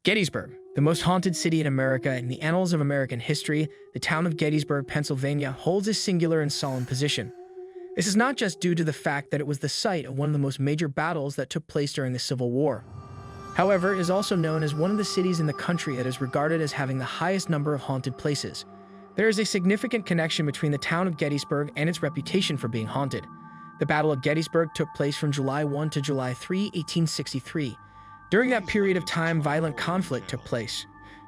Gettysburg, the most haunted city in America in the annals of American history, the town of Gettysburg, Pennsylvania, holds a singular and solemn position. This is not just due to the fact that it was the site of one of the most major battles that took place during the Civil War. However, it is also known as one of the cities in the country that is regarded as having the highest number of haunted places. There is a significant connection between the town of Gettysburg and its reputation for being haunted. The Battle of Gettysburg took place from July 1 to July 3, 1863. During that period of time, violent conflict took place.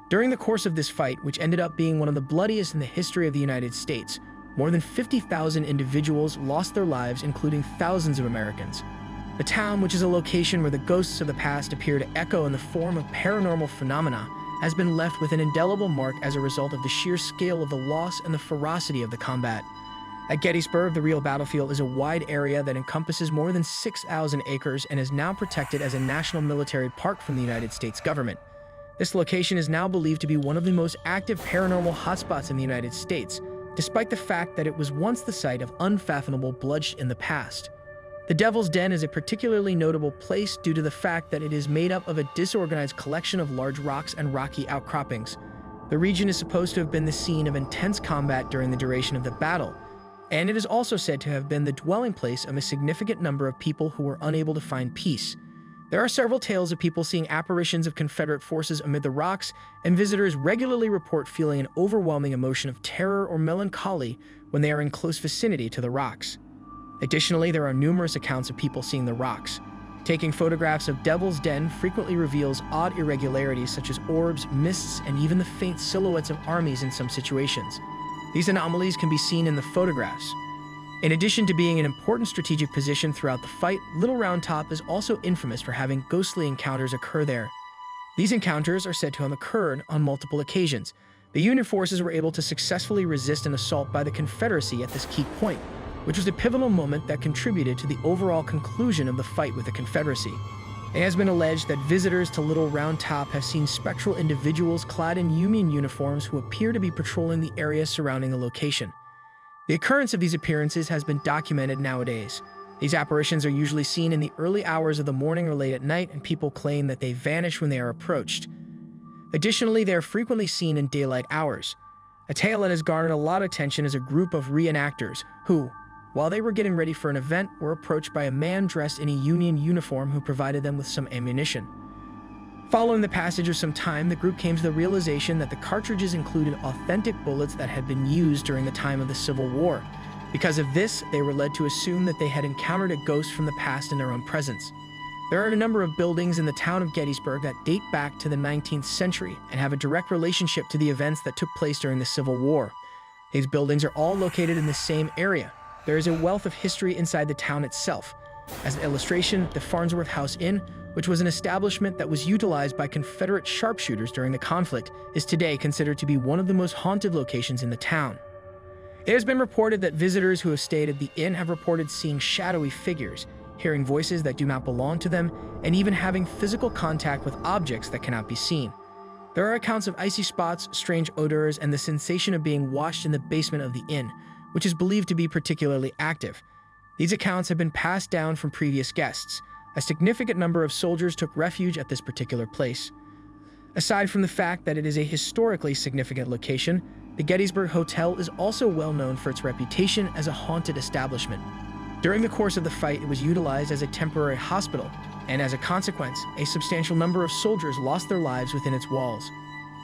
During the course of this fight, which ended up being one of the bloodiest in the history of the United States, more than 50,000 individuals lost their lives, including thousands of Americans. The town, which is a location where the ghosts of the past appear to echo in the form of paranormal phenomena, has been left with an indelible mark as a result of the sheer scale of the loss and the ferocity of the combat. At Gettysburg, the real battlefield is a wide area that encompasses more than 6,000 acres and is now protected as a national military park from the United States government. This location is now believed to be one of the most active paranormal hotspots in the United States, despite the fact that it was once the site of unfathomable bloodshed in the past. The Devil's Den is a particularly notable place due to the fact that it is made up of a disorganized collection of large rocks and rocky outcroppings. The region is supposed to have been the scene of intense combat during the duration of the battle, and it is also said to have been the dwelling place of a significant number of people who were unable to find peace. There are several tales of people seeing apparitions of Confederate forces amid the rocks, and visitors regularly report feeling an overwhelming emotion of terror or melancholy when they are in close vicinity to the rocks. Additionally, there are numerous accounts of people seeing the rocks. Taking photographs of Devil's Den frequently reveals odd irregularities such as orbs, mists, and even the faint silhouettes of armies in some situations. These anomalies can be seen in the photographs. In addition to being an important strategic position throughout the fight, Little Round Top is also infamous for having ghostly encounters occur there. These encounters are said to have occurred on multiple occasions. The Union forces were able to successfully resist an assault by the Confederacy at this key point, which was a pivotal moment that contributed to the overall conclusion of the fight with the Confederacy. It has been alleged that visitors to Little Round Top have seen spectral individuals clad in Union uniforms who appear to be patrolling the area surrounding the location. The occurrence of these appearances has been documented nowadays. These apparitions are usually seen in the early hours of the morning or late at night, and people claim that they vanish when they are approached. Additionally, they are frequently seen in daylight hours. A tale that has garnered a lot of attention is a group of reenactors who, while they were getting ready for an event, were approached by a man dressed in a Union uniform who provided them with some ammunition. Following the passage of some time, the group came to the realization that the cartridges included authentic bullets that had been used during the time of the Civil War. Because of this, they were led to assume that they had encountered a ghost from the past in their own presence. There are a number of buildings in the town of Gettysburg that date back to the 19th century and have a direct relationship to the events that took place during the Civil War. These buildings are all located in the same area. There is a wealth of history inside the town itself. As an illustration, the Farnsworth House Inn, which was an establishment that was utilized by Confederate sharpshooters during the conflict, is today considered to be one of the most haunted locations in the town. It has been reported that visitors who have stayed at the inn have reported seeing shadowy figures, hearing voices that do not belong to them, and even having physical contact with objects that cannot be seen. There are accounts of icy spots, strange odors, and the sensation of being washed in the basement of the inn, which is believed to be particularly active. These accounts have been passed down from previous guests. A significant number of soldiers took refuge at this particular place. Aside from the fact that it is a historically significant location, the Gettysburg Hotel is also well known for its reputation as a haunted establishment. During the course of the fight, it was utilized as a temporary hospital, and as a consequence, a substantial number of soldiers lost their lives within its walls.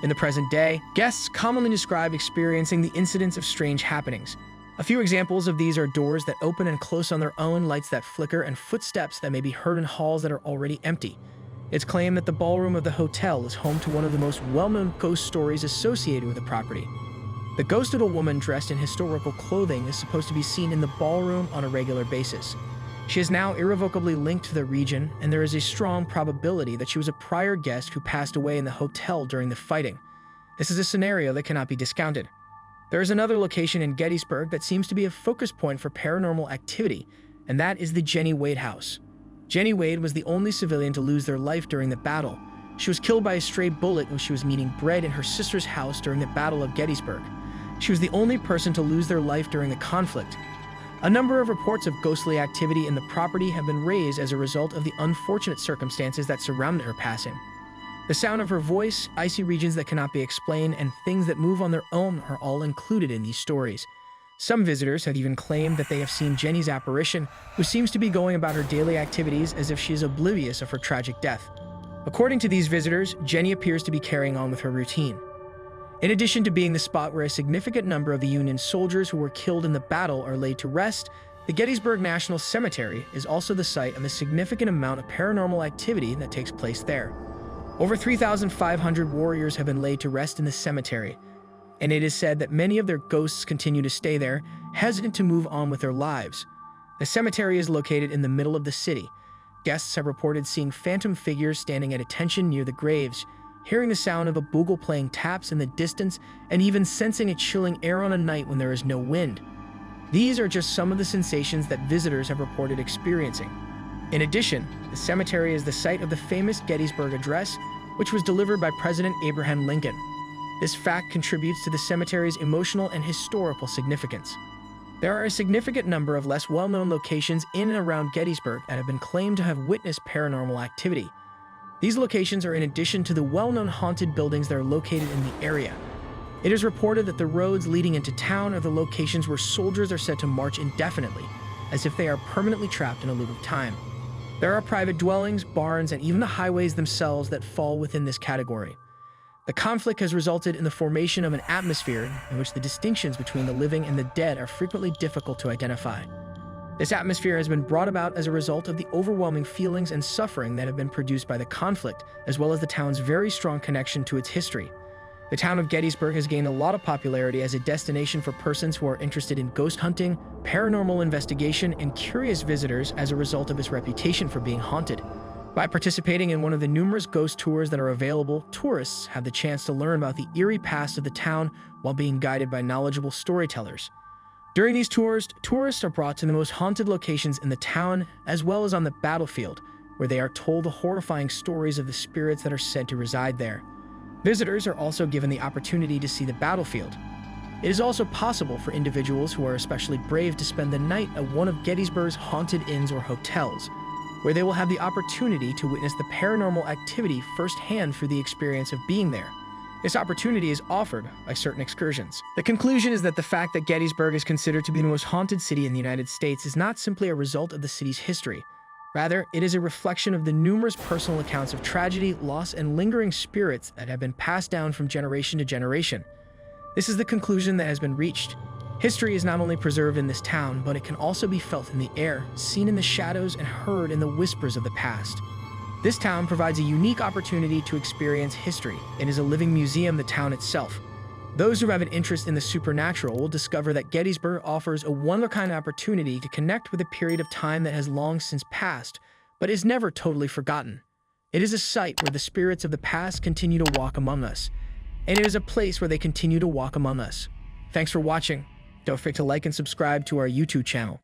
In the present day, guests commonly describe experiencing the incidents of strange happenings. A few examples of these are doors that open and close on their own, lights that flicker, and footsteps that may be heard in halls that are already empty. It's claimed that the ballroom of the hotel is home to one of the most well-known ghost stories associated with the property. The ghost of a woman dressed in historical clothing is supposed to be seen in the ballroom on a regular basis. She is now irrevocably linked to the region, and there is a strong probability that she was a prior guest who passed away in the hotel during the fighting. This is a scenario that cannot be discounted. There is another location in Gettysburg that seems to be a focus point for paranormal activity, and that is the Jennie Wade House. Jennie Wade was the only civilian to lose their life during the battle. She was killed by a stray bullet when she was eating bread in her sister's house during the Battle of Gettysburg. She was the only person to lose their life during the conflict. A number of reports of ghostly activity in the property have been raised as a result of the unfortunate circumstances that surrounded her passing. The sound of her voice, icy regions that cannot be explained, and things that move on their own are all included in these stories. Some visitors have even claimed that they have seen Jennie's apparition, who seems to be going about her daily activities as if she is oblivious of her tragic death. According to these visitors, Jennie appears to be carrying on with her routine. In addition to being the spot where a significant number of the Union soldiers who were killed in the battle are laid to rest, the Gettysburg National Cemetery is also the site of a significant amount of paranormal activity that takes place there. Over 3,500 warriors have been laid to rest in the cemetery, and it is said that many of their ghosts continue to stay there, hesitant to move on with their lives. The cemetery is located in the middle of the city. Guests have reported seeing phantom figures standing at attention near the graves, hearing the sound of a bugle playing taps in the distance, and even sensing a chilling air on a night when there is no wind. These are just some of the sensations that visitors have reported experiencing. In addition, the cemetery is the site of the famous Gettysburg Address, which was delivered by President Abraham Lincoln. This fact contributes to the cemetery's emotional and historical significance. There are a significant number of less well-known locations in and around Gettysburg that have been claimed to have witnessed paranormal activity. These locations are in addition to the well-known haunted buildings that are located in the area. It is reported that the roads leading into town are the locations where soldiers are said to march indefinitely, as if they are permanently trapped in a loop of time. There are private dwellings, barns, and even the highways themselves that fall within this category. The conflict has resulted in the formation of an atmosphere in which the distinctions between the living and the dead are frequently difficult to identify. This atmosphere has been brought about as a result of the overwhelming feelings and suffering that have been produced by the conflict, as well as the town's very strong connection to its history. The town of Gettysburg has gained a lot of popularity as a destination for persons who are interested in ghost hunting, paranormal investigation, and curious visitors as a result of its reputation for being haunted. By participating in one of the numerous ghost tours that are available, tourists have the chance to learn about the eerie past of the town while being guided by knowledgeable storytellers. During these tours, tourists are brought to the most haunted locations in the town, as well as on the battlefield, where they are told the horrifying stories of the spirits that are said to reside there. Visitors are also given the opportunity to see the battlefield. It is also possible for individuals who are especially brave to spend the night at one of Gettysburg's haunted inns or hotels, where they will have the opportunity to witness the paranormal activity firsthand through the experience of being there. This opportunity is offered by certain excursions. The conclusion is that the fact that Gettysburg is considered to be the most haunted city in the United States is not simply a result of the city's history. Rather, it is a reflection of the numerous personal accounts of tragedy, loss, and lingering spirits that have been passed down from generation to generation. This is the conclusion that has been reached. History is not only preserved in this town, but it can also be felt in the air, seen in the shadows, and heard in the whispers of the past. This town provides a unique opportunity to experience history. It is a living museum, the town itself. Those who have an interest in the supernatural will discover that Gettysburg offers a one-of-a-kind opportunity to connect with a period of time that has long since passed, but is never totally forgotten. It is a site where the spirits of the past continue to walk among us, and it is a place where they continue to walk among us. Thanks for watching. Don't forget to like and subscribe to our YouTube channel.